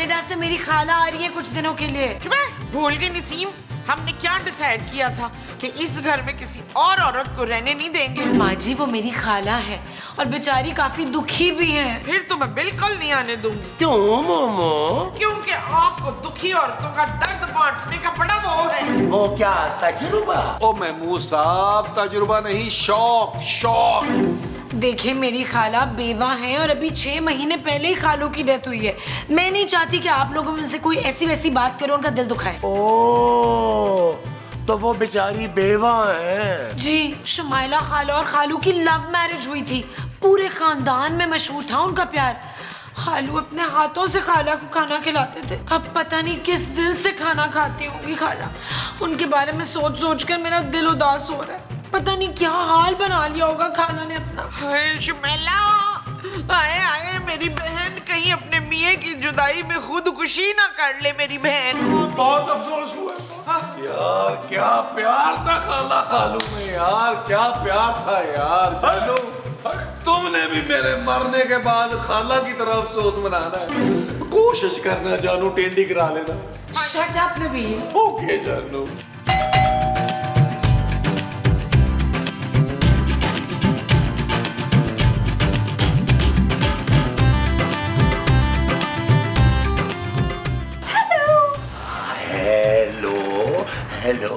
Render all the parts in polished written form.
Canada से मेरी खाला आ रही है कुछ दिनों के लिए। भूल गई नसीम, हमने क्या डिसाइड किया था कि इस घर में किसी और औरत को रहने नहीं देंगे। माँ जी वो मेरी खाला है और बेचारी काफी दुखी भी है। फिर तो मैं बिल्कुल नहीं आने दूंगी। क्यों मोमो? क्योंकि आपको दुखी औरतों का दर्द बांटने का बड़ा वो है। वो क्या तजुर्बा? ओ महमूद साहब, तजुर्बा नहीं, शौक शौक। देखिए मेरी खाला बेवा है और अभी 6 महीने पहले ही खालों की डेथ हुई है। मैं नहीं चाहती कि आप लोग उनसे कोई ऐसी वैसी बात करो, उनका दिल दुखाए। ओ, तो वो बेचारी बेवा है। जी, शुमाइला खाला और खालू की लव मैरिज हुई थी। पूरे खानदान में मशहूर था उनका प्यार। खालू अपने हाथों से खाला को खाना खिलाते थे। अब पता नहीं किस दिल से खाना खाती होंगी खाला। उनके बारे में सोच सोच कर मेरा दिल उदास हो रहा है। पता नहीं क्या हाल बना लिया होगा खाला ने अपना। हाय शुमेला, आए आए मेरी बहन कहीं अपने मियाँ की जुदाई में खुदकुशी ना कर ले मेरी बहन। बहुत अफसोस हुआ यार, क्या प्यार था खाला खालू में यार, क्या प्यार था यार। चलो तुमने भी मेरे मरने के बाद खाला की तरफ अफसोस मनाना है। कोशिश करना जानू, टेंडी करा लेना। Shut up Nabeel. ओके जानू। हेलो।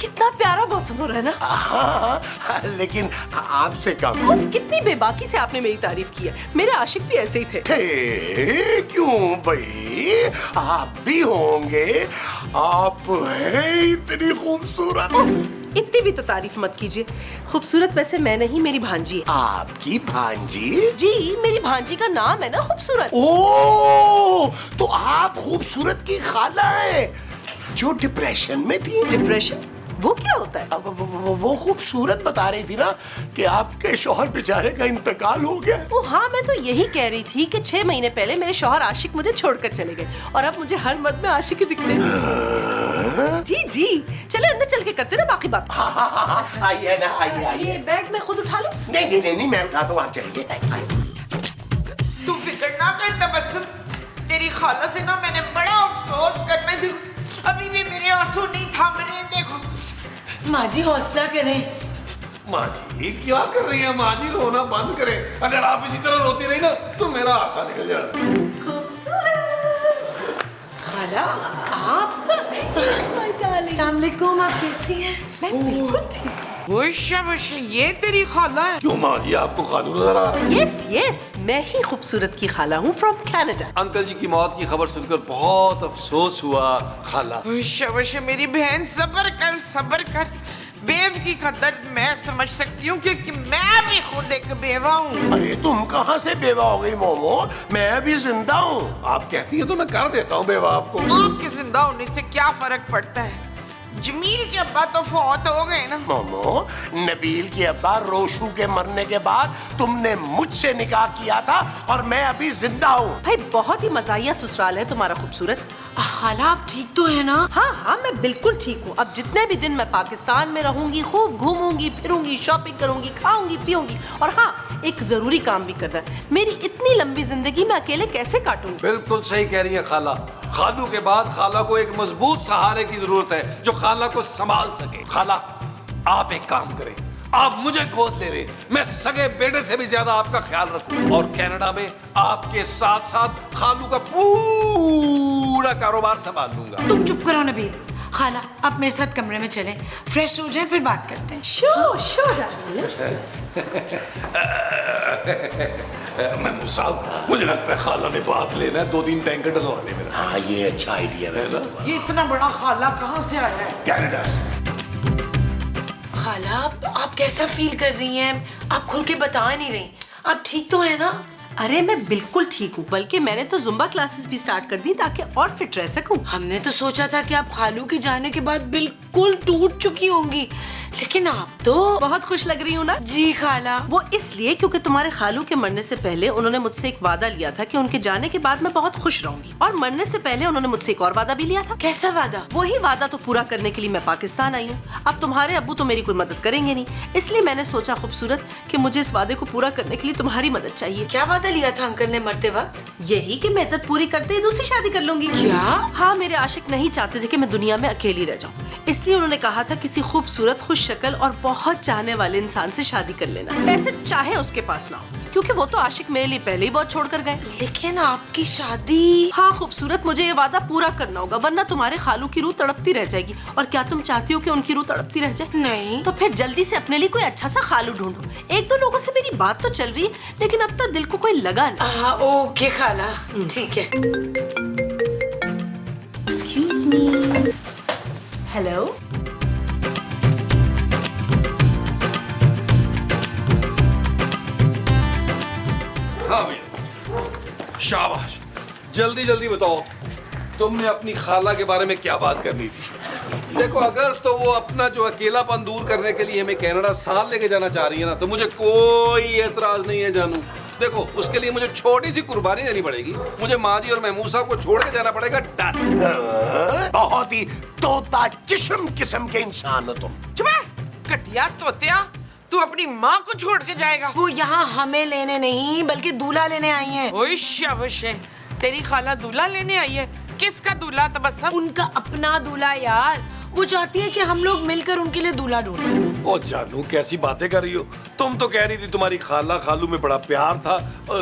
कितना प्यारा मौसम हो रहा है ना। हाँ, लेकिन आपसे कम। उफ, कितनी बेबाकी से आपने मेरी तारीफ की है। मेरे आशिक भी ऐसे ही थे। क्यों भाई, आप भी होंगे। आप हैं इतनी खूबसूरत। इतनी भी तो तारीफ मत कीजिए। खूबसूरत वैसे मैं नहीं, मेरी भांजी है। आपकी भांजी? जी, मेरी भांजी का नाम है ना खूबसूरत। ओ, तो आप खूबसूरत की खाला हैं जो डिप्रेशन में थी। डिप्रेशन वो क्या होता है? वो खूबसूरत बता रही थी ना कि आपके शौहर बेचारे का इंतकाल हो गया। ओ हाँ, मैं तो यही कह रही थी कि 6 महीने पहले मेरे शौहर आशिक मुझे छोड़कर चले गए और अब मुझे हर मर्द में आशिक ही दिखते हैं। जी जी, चले अंदर चल के करते ना बाकी बात। आइए ना, आइए। बैग मैं खुद उठा लूं? नहीं, मैं उठाता हूँ, आप चलिए। तू फिक्र ना कर तबस्सुम, तेरी खाला से ना मैंने बड़ा अफसोस करने दी। अभी भी मेरे आंसू नहीं थम रहे। देखो माँ जी हौसला करें। माँ जी क्या कर रही है? माँ जी रोना बंद करें। अगर आप इसी तरह रोती रही ना तो मेरा आशा निकल जाएगा। खूबसूरत खाला आप? अस्सलाम वालेकुम, आप कैसी हैं? मैं बिल्कुल ठीक हूँ। वश ये तेरी खाला है? क्यों माँ जी, आपको खालू नजर आ रहा है? यस, मैं ही खूबसूरत की खाला हूँ फ्रॉम कनाडा। अंकल जी की मौत की खबर सुनकर बहुत अफसोस हुआ खाला। वश मेरी बहन सब्र कर। बेव की कदर मैं समझ सकती हूँ क्योंकि मैं भी खुद एक बेवा हूँ। अरे तुम कहाँ से बेवा हो गई मोमो? मैं अभी जिंदा हूँ। आप कहती हैं तो मैं कर देता हूँ बेवा आपको। आपके जिंदा होने से क्या फर्क पड़ता है? जमील के अब्बा तो फौत हो गए ना। मोमो, नबील के अब्बा रोशू के मरने के बाद तुमने मुझसे निकाह किया था और मैं अभी जिंदा हूँ। भाई बहुत ही मजाहिया ससुराल है तुम्हारा खूबसूरत। खाला आप ठीक तो है ना? हाँ, मैं बिल्कुल ठीक हूँ। अब जितने भी दिन मैं पाकिस्तान में रहूंगी, खूब घूमूंगी फिरूंगी, शॉपिंग करूंगी, खाऊंगी पीऊंगी और हाँ, एक जरूरी काम भी करना है। मेरी इतनी लंबी जिंदगी मैं अकेले कैसे काटूंगी? बिल्कुल सही कह रही है खाला। खालू के बाद खाला को एक मजबूत सहारे की जरूरत है जो खाला को संभाल सके। खाला आप एक काम करें, आप मुझे गोद ले रहे, मैं सगे बेटे से भी ज्यादा आपका ख्याल रखूं और कनाडा में आपके साथ साथ खालू का पूरा कारोबार संभाल लूंगा। तुम चुप करो नबील। खाला आप मेरे साथ कमरे में चलें, फ्रेश हो जाएं, फिर बात करते हैं। श्योर महमूद साहब, मुझे लगता है खाला ने बात लेना है, 2-3 टैंकर डलवाने मेरा। हाँ, ये अच्छा आइडिया है ना? ये इतना बड़ा खाला कहाँ से आया है? कनाडा से। खाला आप कैसा फील कर रही हैं? आप खुल के बता नहीं रही। आप ठीक तो है ना? अरे मैं बिल्कुल ठीक हूँ, बल्कि मैंने तो जुम्बा क्लासेस भी स्टार्ट कर दी ताकि और फिट रह सकूं। हमने तो सोचा था कि आप खालू के जाने के बाद बिल्कुल बिल्कुल टूट चुकी होंगी, लेकिन आप तो बहुत खुश लग रही हूँ ना? जी खाला। वो इसलिए क्योंकि तुम्हारे खालू के मरने से पहले उन्होंने मुझसे एक वादा लिया था कि उनके जाने के बाद मैं बहुत खुश रहूंगी, और मरने से पहले उन्होंने मुझसे एक और वादा भी लिया था। कैसा वादा? वही वादा तो पूरा करने के लिए मैं पाकिस्तान आई हूँ। अब तुम्हारे अब्बू तो मेरी कोई मदद करेंगे नहीं, इसलिए मैंने सोचा खूबसूरत कि मुझे इस वादे को पूरा करने के लिए तुम्हारी मदद चाहिए। क्या वादा लिया था अंकल ने मरते वक्त? यही कि मैं इद्दत पूरी करते ही दूसरी शादी कर लूंगी। क्या? हाँ, मेरे आशिक नहीं चाहते थे कि मैं दुनिया में अकेली रह जाऊं, इसलिए उन्होंने कहा था किसी खूबसूरत, खुश शक्ल और बहुत चाहने वाले इंसान से शादी कर लेना, पैसे चाहे उसके पास ना हो, क्योंकि वो तो आशिक मेरे लिए पहले ही बहुत छोड़ कर गए। लेकिन आपकी शादी। हाँ खूबसूरत, मुझे ये वादा पूरा करना होगा, वरना तुम्हारे खालू की रूह तड़पती रह जाएगी। और क्या तुम चाहती हो कि उनकी रूह तड़पती रह जाए? नहीं। तो फिर जल्दी से अपने लिए कोई अच्छा सा खालू ढूंढो। एक दो लोगों से मेरी बात तो चल रही है, लेकिन अब तक दिल को कोई लगा नहीं। ओके खाला, ठीक है। Excuse me. हेलो। हाँ भैया, शाबाश। जल्दी जल्दी बताओ, तुमने अपनी खाला के बारे में क्या बात करनी थी? देखो, अगर तो वो अपना जो अकेलापन दूर करने के लिए हमें कनाडा साथ लेके जाना चाह रही है ना, तो मुझे कोई एतराज नहीं है जानू। देखो, उसके लिए मुझे छोटी सी कुर्बानी देनी पड़ेगी। मुझे माँ जी और महमूद साहब को छोड़ के जाना पड़ेगा। डन। बहुत ही तोता जिस्म किस्म के इंसान हो तुम। चुप है, कटिया तोतिया, तू अपनी माँ को छोड़ के जाएगा? वो यहाँ हमें लेने नहीं बल्कि दूल्हा लेने आई हैं। ओए शाबाश है, तेरी खाला दूल्हा लेने आई है? किसका दूल्हा तबस्सुम? उनका अपना दूल्हा यार। वो चाहती है कि हम लोग मिलकर उनके लिए दूल्हा ढूंढें। ओ जानू, कैसी बातें कर रही हो? तुम तो कह रही थी तुम्हारी खाला खालू में बड़ा प्यार था।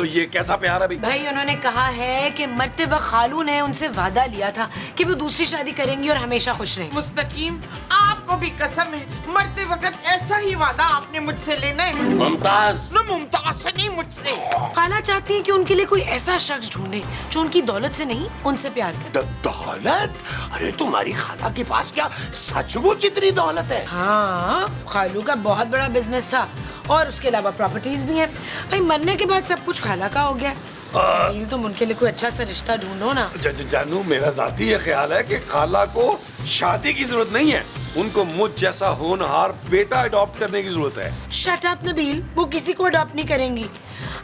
ये कैसा प्यार है भाई? भाई, उन्होंने कहा है कि मरते वक्त खालू ने उनसे वादा लिया था कि वो दूसरी शादी करेंगी और हमेशा खुश रहेंगी। मुस्तकीम, आपको भी कसम है, मरते वक्त ऐसा ही वादा आपने मुझसे लेना है। मुमताज। न मुमताज से नहीं, मुझसे। खाला चाहती है कि उनके लिए कोई ऐसा शख्स ढूंढे जो उनकी दौलत से नहीं, उनसे प्यार करे। दौलत? अरे तुम्हारी खाला के पास क्या सचमुच इतनी दौलत है? हाँ, खालू का बहुत बड़ा बिजनेस था और उसके अलावा प्रॉपर्टीज भी हैं। भाई, मरने के बाद सब कुछ खाला का हो गया। नबील, तुम उनके लिए कोई अच्छा सा रिश्ता ढूंढो ना। जानू, मेरा जाती ये ख्याल है कि खाला को शादी की जरूरत नहीं है, उनको मुझ जैसा होनहार बेटा अडॉप्ट करने की जरूरत है। शट अप नबील, वो किसी को अडॉप्ट नहीं करेंगी।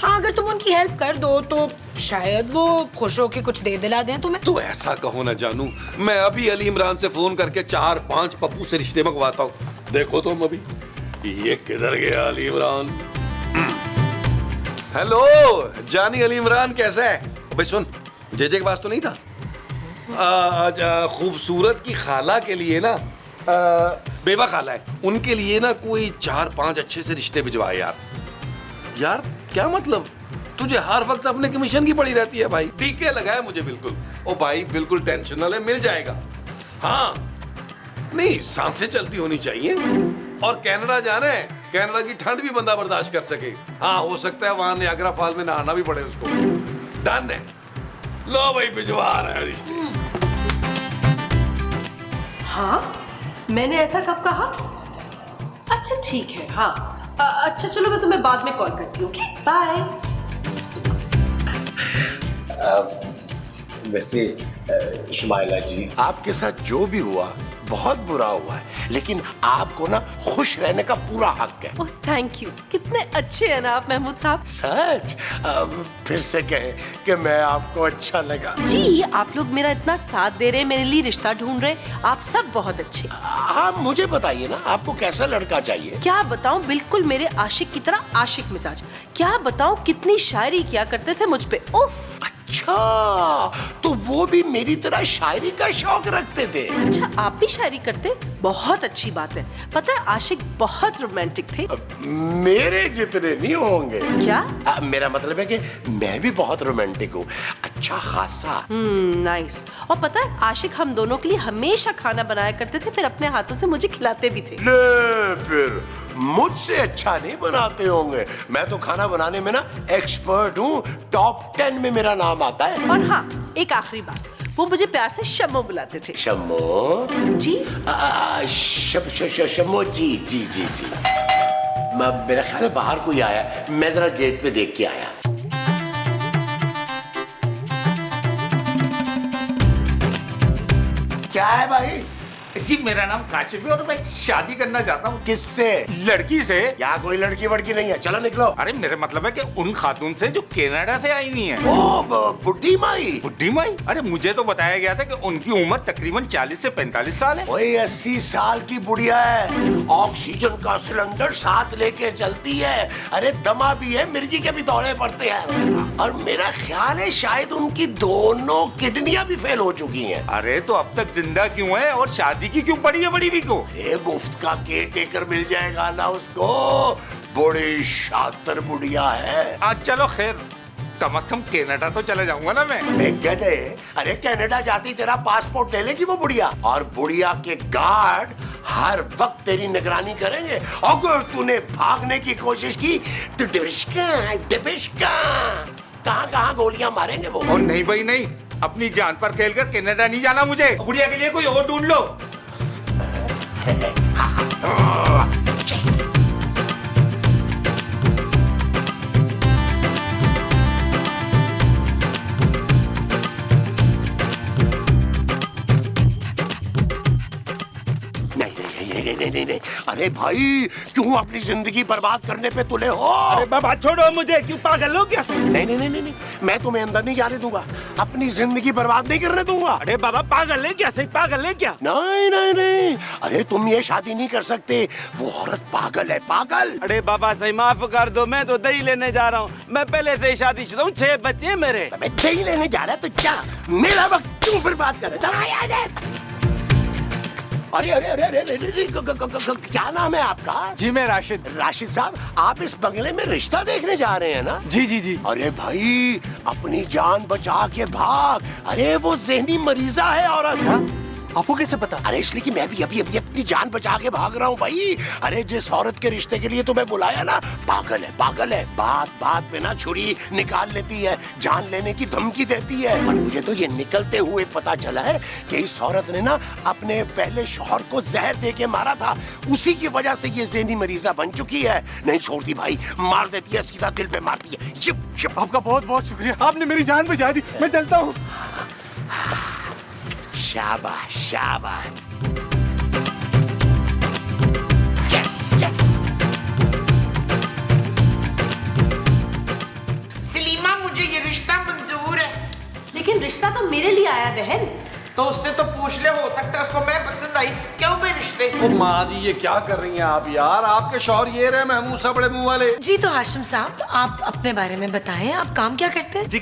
हाँ, अगर तुम उनकी हेल्प कर दो तो शायद वो खुश होके कुछ दे दिला दें तुम्हें। तो ऐसा कहो ना जानू, मैं अभी अली इमरान से फोन करके 4-5 पप्पू से रिश्ते मंगवाता हूँ। देखो तुम अभी, ये किधर गया अली इमरान? हेलो जानी, अली इमरान कैसा है? भाई सुन, जेजे के पास तो नहीं था? खूबसूरत की खाला के लिए ना, बेवा खाला है, उनके लिए ना कोई 4-5 अच्छे से रिश्ते भिजवाए यार। यार क्या मतलब, तुझे हर वक्त अपने कमीशन की पड़ी रहती है भाई। टीके लगाए मुझे बिल्कुल। ओ भाई बिल्कुल टेंशन ना ले, मिल जाएगा। हाँ नहीं, सांसें चलती होनी चाहिए। और कनाडा जाना है, कनाडा की ठंड भी बंदा बर्दाश्त कर सके। हाँ, हो सकता है वहां नियाग्रा फॉल में नहाना भी पड़े उसको। डन है, लो भाई भिजवा रहे हैं रिश्ते। हाँ, मैंने ऐसा कब कहा? अच्छा ठीक है, हाँ। अच्छा चलो, मैं तुम्हें बाद में कॉल करती हूँ। Okay, bye. वैसे शुमाइला जी, आपके साथ जो भी हुआ बहुत बुरा हुआ है, लेकिन आपको ना खुश रहने का पूरा हक है। ओह थैंक यू, कितने अच्छे हैं ना आप महमूद साहब। सच? फिर से कहें कि मैं आपको अच्छा लगा। जी, आप लोग मेरा इतना साथ दे रहे, मेरे लिए रिश्ता ढूंढ रहे, आप सब बहुत अच्छे। आप मुझे बताइए ना, आपको कैसा लड़का चाहिए? क्या बताऊं, बिल्कुल मेरे आशिक की तरह आशिक मिजाज। क्या बताऊं, कितनी शायरी किया करते थे मुझ पे। उफ। अच्छा, तो वो भी मेरी तरह शायरी का शौक रखते थे? अच्छा, आप भी शायरी करते? बहुत अच्छी बात है। पता है, आशिक बहुत रोमांटिक थे। मेरे जितने नहीं होंगे। क्या? मेरा मतलब है कि मैं भी बहुत रोमांटिक हूँ, अच्छा खासा। नाइस। और पता है, आशिक हम दोनों के लिए हमेशा खाना बनाया करते थे, फिर अपने हाथों से मुझे खिलाते भी थे। ले फिर मुझसे अच्छा नहीं बनाते होंगे। मैं तो खाना बनाने में ना एक्सपर्ट हूँ, टॉप 10 में मेरा नाम आता है। और हाँ, एक आखिरी बात, वो मुझे प्यार से शम्मो बुलाते थे। शम्मो जी? शम्मो जी जी जी जी। मेरा ख्याल है बाहर कोई आया, मैं जरा गेट पे देख के आया। क्या है भाई? जी मेरा नाम काशिफ है और मैं शादी करना चाहता हूँ किससे? लड़की से। यहाँ कोई लड़की वड़की नहीं है, चलो निकलो। अरे मेरे मतलब है कि उन खातून से जो कनाडा से आई हुई हैं। ओ बुड्ढी माई। बुड्ढी माई? अरे मुझे तो बताया गया था कि उनकी उम्र तकरीबन 40 से 45 साल है। वही 80 साल की बुढ़िया है, ऑक्सीजन का सिलेंडर साथ लेके चलती है। अरे दमा भी है, मिर्गी के भी दौरे पड़ते हैं। और मेरा ख्याल है शायद उनकी दोनों किडनियां भी फेल हो चुकी हैं। अरे तो अब तक जिंदा क्यों है और शादी की क्यों पड़ी है बड़ी भी को? ये मुफ्त का केयर टेकर मिल जाएगा ना उसको। बड़ी शातिर बुढ़िया है। आज चलो खैर, कम से कम कनाडा तो चले जाऊंगा ना मैं। गधे, अरे कनाडा जाती तेरा पासपोर्ट ले लेगी वो बुढ़िया, और बुढ़िया के गार्ड हर वक्त तेरी निगरानी करेंगे। अगर तूने भागने की कोशिश की तो डिबिश्का कहाँ गोलियां मारेंगे वो। और नहीं भाई नहीं, अपनी जान पर खेलकर कनाडा नहीं जाना मुझे। बुढ़िया के लिए कोई और ढूंढ लो। नहीं, अरे भाई क्यों अपनी जिंदगी बर्बाद करने पे तुले हो? अरे बाबा छोड़ो मुझे, क्यों पागल हो क्या? नहीं, मैं तुम्हें अंदर नहीं जाने दूंगा, अपनी जिंदगी बर्बाद नहीं करने दूंगा। अरे बाबा पागल है क्या? सही पागल है क्या? नहीं, अरे तुम ये शादी नहीं कर सकते, वो औरत पागल है, पागल। अरे बाबा सही माफ कर दो, मैं तो दही लेने जा रहा हूँ। मैं पहले से ही शादीशुदा हूँ, 6 बच्चे हैं मेरे। मैं दही लेने जा रहा तो क्या मेरा वक्त क्यों बर्बाद कर रहे? अरे क्या नाम है आपका? जी मैं राशिद। राशिद साहब, आप इस बंगले में रिश्ता देखने जा रहे हैं ना? जी। अरे भाई अपनी जान बचा के भाग। अरे वो ज़हनी मरीजा है औरत। आपको कैसे पता? अरे इसलिए कि मैं भी अभी अपनी जान बचा के भाग रहा हूँ भाई। अरे जिस औरत के रिश्ते के लिए तुम्हें बुलाया ना, पागल है। बात में ना छुरी निकाल लेती है, जान लेने की धमकी देती है। और मुझे तो ये निकलते हुए पता चला है कि इस औरत ने ना अपने पहले शौहर को जहर दे के मारा था। उसी की वजह से ये ज़हनी मरीजा बन चुकी है। नहीं छोड़ती भाई, मार देती है, सीधा दिल पे मारती है। चिप। आपका बहुत शुक्रिया, आपने मेरी जान बचा दी। मैं चलता हूँ। शाबाश। यस। सलीमा, मुझे ये रिश्ता मंजूर है। लेकिन रिश्ता तो मेरे लिए आया बहन। तो उससे तो पूछ ले, हो सकता है उसको मैं पसंद आई। क्यों मैं रिश्ते? ओ माँ जी, ये क्या कर रही हैं आप यार? आपके शौहर ये रहे महमूद सा बड़े मुंह वाले। जी तो हाशिम साहब, आप अपने बारे में बताएं, आप काम क्या करते हैं? जी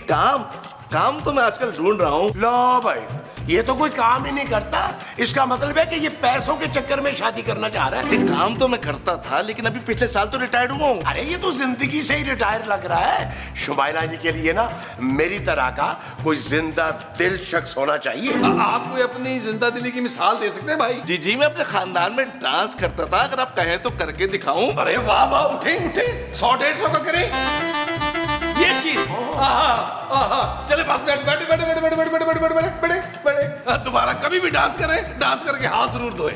काम तो मैं आजकल ढूंढ रहा हूँ। लो भाई, ये तो कोई काम ही नहीं करता। इसका मतलब है कि ये पैसों के चक्कर में शादी करना चाह रहा है। जी काम तो मैं करता था, लेकिन अभी पिछले साल तो रिटायर्ड हुआ हूँ। अरे ये तो जिंदगी से ही रिटायर लग रहा है। शुमाइला जी के लिए ना मेरी तरह का कोई जिंदा दिल शख्स होना चाहिए। आप कोई अपनी जिंदा दिली की मिसाल दे सकते हैं भाई? जी मैं अपने खानदान में डांस करता था, अगर आप कहें तो करके दिखाऊं। अरे वाह, उठे 100-150 का करें ये चीज। चले पास बैठ। दोबारा कभी भी डांस करें, डांस करके हाथ जरूर धोए।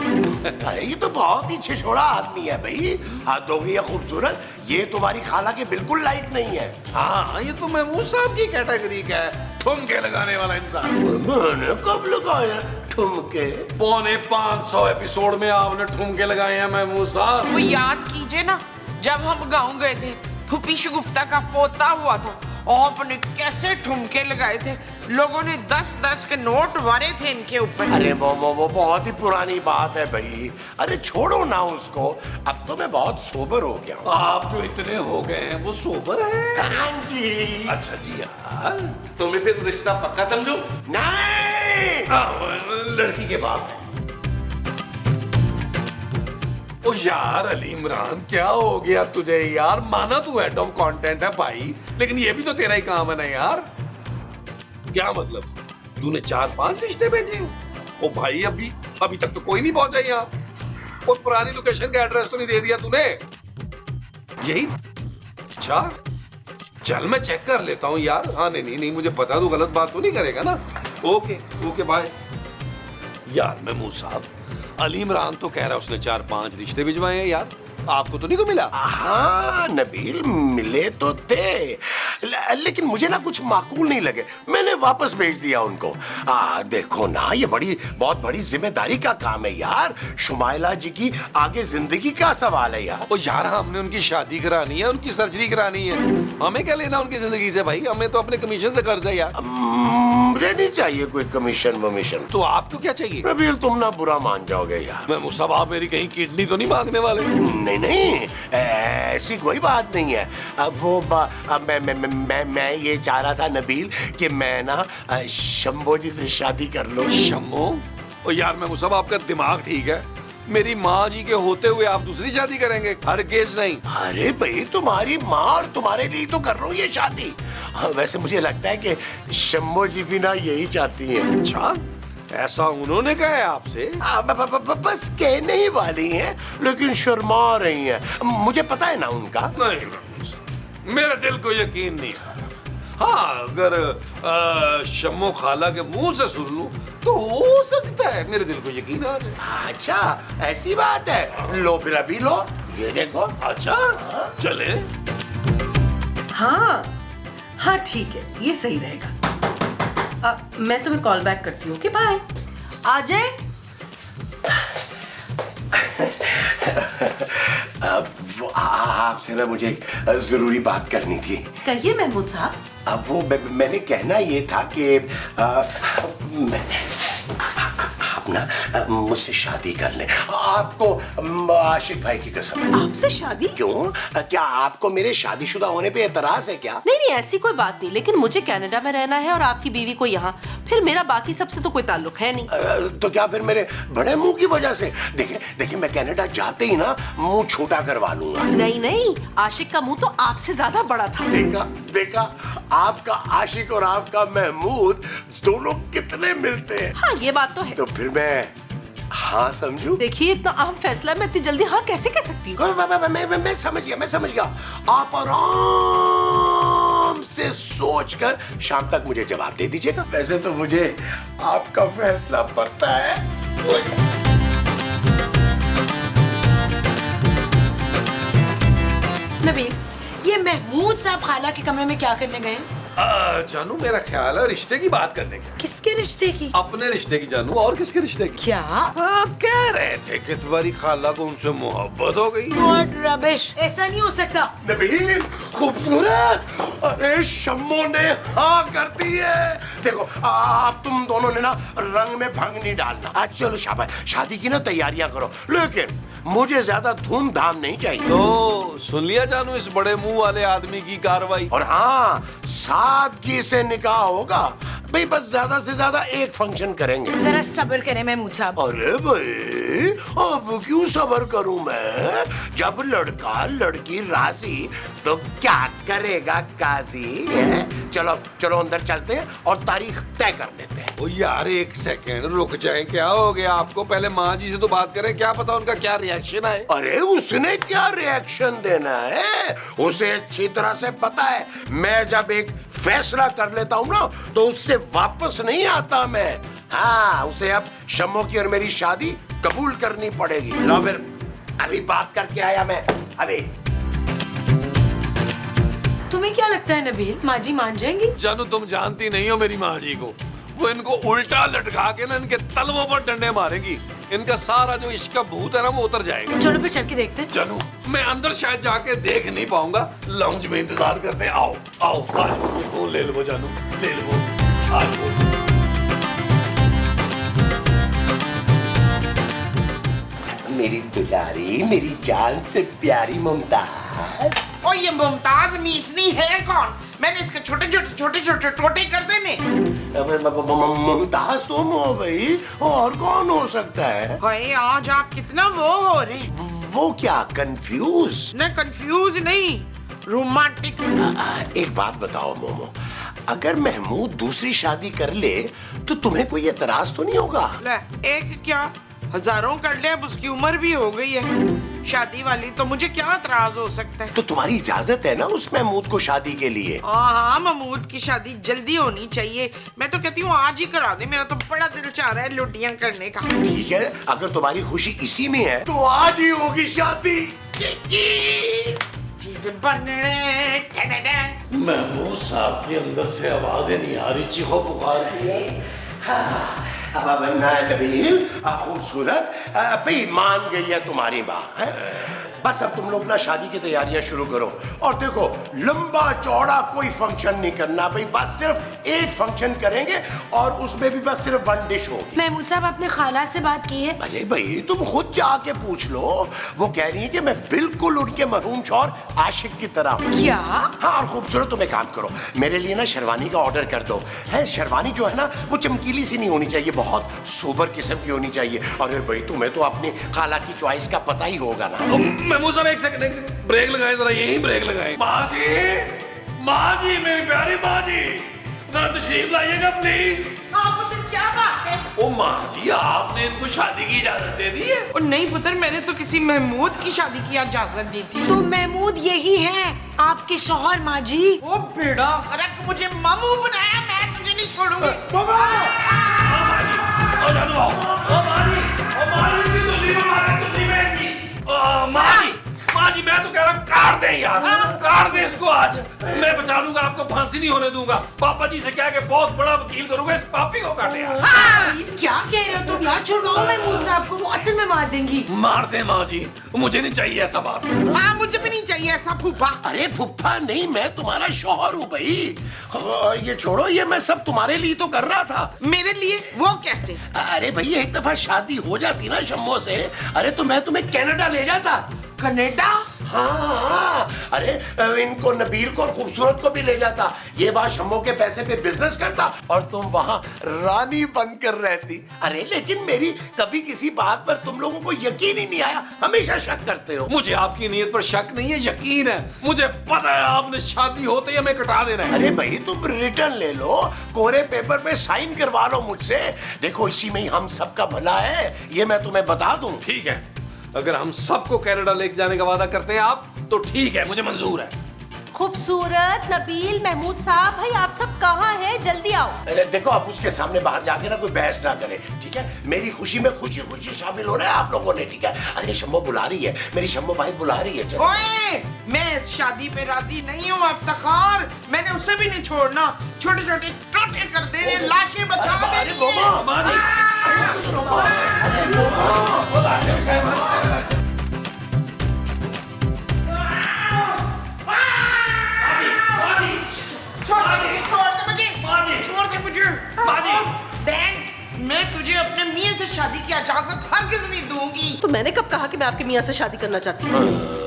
अरे ये तो बहुत ही छिछोड़ा आदमी है भाई। हाथों की ये खूबसूरत, ये तुम्हारी खाला के बिल्कुल लायक नहीं है। हाँ, ये तो महमूद साहब की कैटेगरी का है, ठुमके लगाने वाला इंसान। मैंने कब लगाया ठुमके? 450 एपिसोड में आपने ठुमके लगाए हैं महमूद साहब। वो याद कीजिए ना, जब हम गाँव गए थे, फूफी शगुफ्ता का पोता हुआ था, आपने कैसे ठुमके लगाए थे। लोगों ने 10-10 के नोट वारे थे इनके ऊपर। अरे वो बहुत ही पुरानी बात है भाई। अरे छोड़ो ना उसको, अब तो मैं बहुत सोबर हो गया हूँ। आप जो इतने हो गए हैं वो सोबर है? हाँ जी। अच्छा जी यार, तो मैं फिर रिश्ता पक्का समझूं? नहीं, लड़की के बाप है। ओ यार अली इमरान, क्या हो गया तुझे यार? माना तू हेड ऑफ कंटेंट है भाई, लेकिन ये भी तो तेरा ही काम है ना यार। क्या मतलब, तूने 4-5 रिश्ते भेजे? ओ भाई, अभी तक तो कोई नहीं पहुंचा यहाँ। और पुरानी लोकेशन का एड्रेस तो नहीं दे दिया तूने? यही? अच्छा चल मैं चेक कर लेता हूँ यार। हाँ नहीं, मुझे पता, तू गलत बात तो नहीं करेगा ना? Okay bye. यार महमूद साहब, अली इमरान तो कह रहा है उसने 4-5 रिश्ते भिजवाए हैं यार, आपको तो नहीं को मिला? हाँ नबील, मिले तो थे, लेकिन मुझे ना कुछ माकूल नहीं लगे, मैंने वापस भेज दिया उनको। देखो ना, ये बहुत बड़ी जिम्मेदारी का काम है यार। शुमाइला जी की आगे जिंदगी का सवाल है यार। ओ यार, हमने उनकी शादी करानी है, उनकी सर्जरी करानी है, हमें क्या लेना उनकी जिंदगी से भाई? हमें तो अपने कमीशन से कर्ज है यार। मुझे नहीं चाहिए कोई कमीशन वमीशन। तो आपको क्या चाहिए? नबील, तुम ना बुरा मान जाओगे यार। मैं मुसब, आप मेरी कहीं किडनी तो नहीं मांगने वाले? नहीं नहीं, ऐसी कोई बात नहीं है। अब वो मैं ये चाह रहा था नबील कि मैं ना शंभो जी से शादी कर लूं। शम्मो? ओ यार, मैं मुसब, आपका दिमाग ठीक है? मेरी माँ जी के होते हुए आप दूसरी शादी करेंगे? हरगिज़ नहीं। अरे भाई, तुम्हारी माँ और तुम्हारे लिए तो कर रहा हूँ ये शादी। वैसे मुझे लगता है कि शंभो जी भी ना यही चाहती हैं। अच्छा, ऐसा उन्होंने कहा है आपसे? बस कहने ही वाली हैं, लेकिन शर्मा रही हैं। मुझे पता है ना उनका। नहीं, मेरे दिल को यकीन नहीं। हाँ, अगर शम्मो खाला के मुंह से सुन लूं तो हो सकता है मेरे दिल को यकीन आ जाए। अच्छा, ऐसी बात है। लो फिर अभी लो, ये देखो। अच्छा, चले। हाँ ठीक है, ये सही रहेगा। मैं तुम्हें कॉल बैक करती हूँ। बाय। आ जाए। आपसे ना मुझे जरूरी बात करनी थी। कहिए महमूद साहब। अब वो मैंने कहना ये था कि आप ना मुझसे शादी कर लें। आपको आशिक भाई की कसम। आपसे शादी? क्यों? क्या आपको मेरे शादीशुदा होने पे एतराज है क्या? नहीं, ऐसी कोई बात नहीं, लेकिन मुझे कनाडा में रहना है और आपकी बीवी को यहाँ। फिर मेरा बाकी सबसे तो कोई ताल्लुक है नहीं। तो क्या फिर मेरे बड़े मुंह की वजह से? देखिए मैं कनाडा जाते ही ना मुंह छोटा करवा लूंगा। नहीं, आशिक का मुंह तो आपसे ज्यादा बड़ा था। देखा, आपका आशिक और आपका महमूद दोनों कितने मिलते हैं। हाँ, ये बात तो है। तो फिर मैं हाँ समझूं? देखिए, इतना अहम फैसला मैं इतनी जल्दी हाँ कैसे कह सकती हूँ? मैं समझ गया। आप आराम से सोचकर शाम तक मुझे जवाब दे दीजिएगा। वैसे तो मुझे आपका फैसला पता है। नबील, ये महमूद साहब खाला के कमरे में क्या करने गए हैं? जानू, मेरा ख्याल है रिश्ते की बात करने की। किसके रिश्ते की? अपने रिश्ते की जानू, और किसके रिश्ते की? क्या? कह रहे थे कि तुम्हारी खाला को उनसे मोहब्बत हो गई। What rubbish! ऐसा नहीं हो सकता। नबील, खूबसूरत। अरे शम्मो ने हाँ कर दी है। देखो, आप तुम दोनों ने ना रंग में भंग नहीं डालना। आज चलो शाबाश, शादी की ना तैयारियां करो, लेकिन मुझे ज्यादा धूमधाम नहीं चाहिए। तो सुन लिया जानू इस बड़े मुंह वाले आदमी की कार्रवाई। और हाँ, सादगी से निकाह होगा भाई। बस ज्यादा से ज्यादा एक फंक्शन करेंगे। जरा सब्र करें महमूद साहब। अरे भाई, अब क्यों सब्र करूं मैं? जब लड़का लड़की राजी तो क्या करेगा काजी है? चलो अंदर चलते हैं और तारीख तय कर देते हैं। ओ यार, एक सेकेंड रुक जाए। क्या हो गया आपको? पहले माँ जी से तो बात करें, क्या पता उनका क्या रिएक्शन है। अरे उसने क्या रिएक्शन देना है? उसे अच्छी तरह से पता है, मैं जब एक फैसला कर लेता हूँ ना तो उससे वापस नहीं आता मैं। हाँ, उसे अब शम्मो की और मेरी शादी कबूल करनी पड़ेगी। लो फिर, अभी बात करके आया मैं। अभी तुम्हें क्या लगता है नबील, माँ जी मान जाएंगी? जानू, तुम जानती नहीं हो मेरी माँ जी को। वो इनको उल्टा लटका के ना इनके तलवों पर डंडे मारेगी। इनका सारा जो इश्क का भूत है ना वो उतर जाएगा। चलो फिर चल के देखते हैं। जानू, मैं अंदर शायद जाके देख नहीं पाऊंगा, लाउंज में इंतजार करते हैं। आओ फोन ले लो जानू, ले लो। मेरी दुलारी, मेरी जान से प्यारी मुमताज। ओ ये मुमताज मीसनी है कौन? मैंने इसके छोटे टोटे कर देने। मुमताज तुम हो भाई, और कौन हो सकता है? भाई आज आप कितना वो हो रहे? वो क्या, कंफ्यूज? न कंफ्यूज नहीं, रोमांटिक। एक बात बताओ मोमो, अगर महमूद दूसरी शादी कर ले तो तुम्हें कोई एतराज तो नहीं होगा? ले, एक क्या हजारों कर ले, अब उसकी उम्र भी हो गई है शादी वाली, तो मुझे क्या एतराज हो सकता है? तो तुम्हारी इजाजत है ना उस महमूद को शादी के लिए? हाँ, महमूद की शादी जल्दी होनी चाहिए। मैं तो कहती हूँ आज ही करा दे, मेरा तो बड़ा दिल चाह रहा है लुटियां करने का। ठीक है, अगर तुम्हारी खुशी इसी में है तो आज ही होगी शादी। जीव बनने टडडा। महमूद साहब के अंदर से आवाजें नहीं आ रही, चीखो पुकार की। अब नबील खूबसूरत भाई मान गई है तुम्हारी माँ है? बस अब तुम लोग ना शादी की तैयारियां शुरू करो और देखो लंबा चौड़ा कोई फंक्शन नहीं करना भाई, बस सिर्फ एक फंक्शन करेंगे और उसमें भी बस सिर्फ वन डिश होगी। महमूद साहब अपने खाला से बात की है? अरे भाई तुम खुद जाके पूछ लो, वो कह रही है कि मैं बिल्कुल उनके मरहूम शौहर आशिक की तरह हूँ। क्या? हाँ और खूबसूरत तुम एक काम करो, मेरे लिए ना शेरवानी का ऑर्डर कर दो। है शेरवानी जो है ना वो चमकीली सी नहीं होनी चाहिए, बहुत सोबर किस्म की होनी चाहिए। अरे भाई तुम्हें तो अपनी खाला की चॉइस का पता ही होगा ना। महमूद साहब एक सेकंड ब्रेक लगाए, जरा यही ब्रेक लगाए। माँ जी मेरी प्यारी माँ जी, जरा तशरीफ लाइएगा प्लीज। हाँ पुत्र क्या बात है? ओ माँ जी आपने इनको शादी की इजाजत दे दी है? और नहीं पुत्र, मैंने तो किसी महमूद की शादी की इजाजत दी थी। तो महमूद यही हैं आपके शौहर माँ जी। ओ बेड़ा करक मुझे मामू बनाया, मैं तुझे नहीं छोड़ूंगी। माँ जी मैं तो कह रहा हूँ काट दे यार, काट दे इसको आज। मैं बचा लूंगा, आपको फांसी नहीं होने दूंगा। पापा जी से क्या कि बहुत बड़ा वकील करूंगा, इस पापी को काटे यार। क्या कह रहे हो तुम यार? छुड़वाओ महमूद साहब को, वो असल में मार देंगी। मार दे माँ जी, मुझे नहीं चाहिए ऐसा बाप। हाँ मुझे भी नहीं चाहिए ऐसा फूफा। अरे फुफ्फा नहीं, मैं तुम्हारा शौहर हूँ भाई। और ये छोड़ो, ये मैं सब तुम्हारे लिए तो कर रहा था। मेरे लिए? वो कैसे? अरे भाई एक दफा शादी हो जाती ना शम्मो से, अरे तो मैं तुम्हें कनाडा ले जाता। कनाडा? हाँ अरे इनको नबील को और खूबसूरत को भी ले जाता, ये वहाँ शम्मो के पैसे पे बिजनेस करता और तुम वहाँ रानी बनकर रहती। अरे लेकिन मेरी कभी किसी बात पर तुम लोगों को यकीन ही नहीं आया, हमेशा शक करते हो। मुझे आपकी नीयत पर शक नहीं है, यकीन है। मुझे पता है आपने शादी होते ही हमें कटा देना है। अरे भाई तुम रिटर्न ले लो, कोरे पेपर पे साइन करवा लो मुझसे। देखो इसी में ही हम सबका भला है, ये मैं तुम्हें बता दूं। ठीक है, अगर हम सबको कनाडा लेके जाने का वादा करते हैं आप, तो ठीक है, मुझे मंजूर है। खूबसूरत, नबील, महमूद साहब, भाई आप सब कहाँ हैं? जल्दी आओ। अरे देखो आप उसके सामने बाहर जाके ना कोई बहस ना करे, ठीक है? मेरी खुशी में खुशी खुशी शामिल होना है आप लोगों ने, ठीक है? अरे शम्मो बुला रही है, मेरी शम्मो भाई बुला रही है। चलो। ओए, मैं इस शादी पे राजी नहीं हूँ अफ्तार, मैंने उसे भी नहीं छोड़ना। छोटे छोटे टोटे कर दे, लाशें बचा दे। अरे बोमा, अरे इसको तो रोको। अरे बोमा। छोड़ दे मुझे। मैं तुझे अपने मियाँ से शादी की इजाजत हरगिज़ नहीं दूंगी। तो मैंने कब कहा कि मैं आपके मियाँ से शादी करना चाहती हूँ?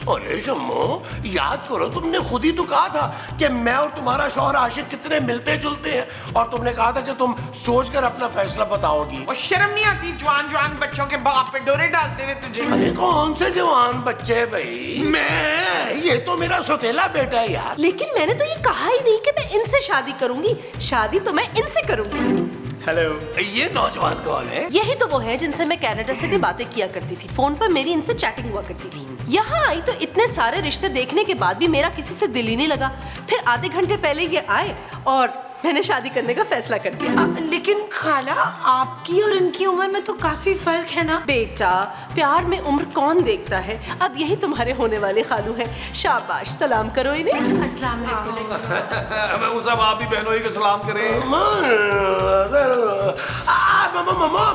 अरे शम्मो याद करो, तुमने खुद ही तो कहा था कि मैं और तुम्हारा शौहर आशिक कितने मिलते जुलते हैं, और तुमने कहा था कि तुम सोचकर अपना फैसला बताओगी। और शर्म नहीं आती जवान जवान बच्चों के बाप पे डोरे डालते हुए तुझे? अरे कौन से जवान बच्चे भाई? मैं, ये तो मेरा सौतेला बेटा है यार। लेकिन मैंने तो ये कहा ही नहीं कि मैं इनसे शादी करूंगी, शादी तो मैं इनसे करूंगी। हेलो, ये नौजवान कौन है? यही तो वो है जिनसे मैं कनाडा से भी बातें किया करती थी, फोन पर मेरी इनसे चैटिंग हुआ करती थी। यहाँ आई तो इतने सारे रिश्ते देखने के बाद भी मेरा किसी से दिल ही नहीं लगा। फिर आधे घंटे पहले ये आए और मैंने शादी करने का फैसला कर दिया। लेकिन खाला आपकी और इनकी उम्र में तो काफी फर्क है ना? बेटा, प्यार में उम्र कौन देखता है? अब यही तुम्हारे होने वाले खालू हैं। शाबाश, सलाम करो इन्हें। अस्सलाम वालेकुम। मैं उस आप भी बहनों को सलाम करें।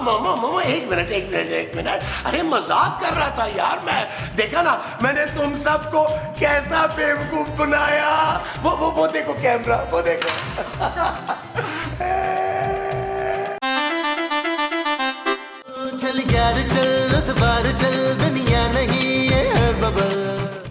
मामा एक मिनट, अरे मजाक कर रहा था यार मैं। देखा ना मैंने तुम सबको कैसा बेवकूफ बनाया। वो देखो कैमरा, वो देखो।